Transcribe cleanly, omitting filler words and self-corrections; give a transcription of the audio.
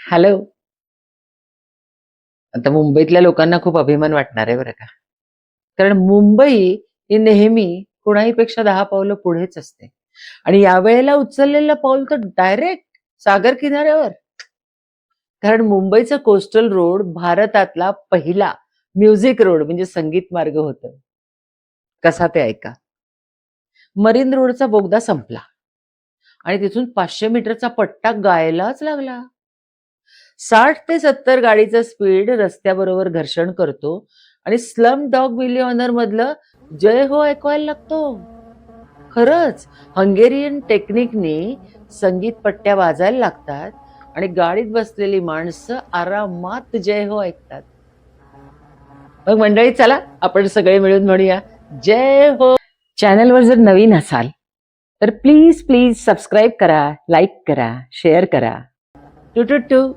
Hello. आता मुंबईतल्या लोकांना खूप अभिमान वाटणार आहे बरं का. कारण मुंबई ही नेहमी कुणाहीपेक्षा 10 पावलं पुढेच असते. आणि यावेळेला उचललेलं पाऊल तर डायरेक्ट सागर किनाऱ्यावर. कारण मुंबईचा कोस्टल रोड भारतातला पहिला म्युझिक रोड म्हणजे संगीत मार्ग होतं. कसा ते ऐका. मरीन रोडचा बोगदा संपला आणि तिथून 500 मीटरचा पट्टा गायलाच लागला. 60 ते 70 गाडीचा स्पीड रस्त्याबरोबर घर्षण करतो आणि स्लम डॉग मिलियनर मधलं जय हो ऐकवायला लागतो. खरंच हंगेरियन टेक्निकने संगीत पट्ट्या वाजायला लागतात आणि गाडीत बसलेली माणसं आरामात जय हो ऐकतात. मग मंडळी चला आपण सगळे मिळून म्हणूया जय हो. चॅनलवर जर नवीन असाल तर प्लीज प्लीज सबस्क्राईब करा, लाईक करा, शेअर करा. टू टू टू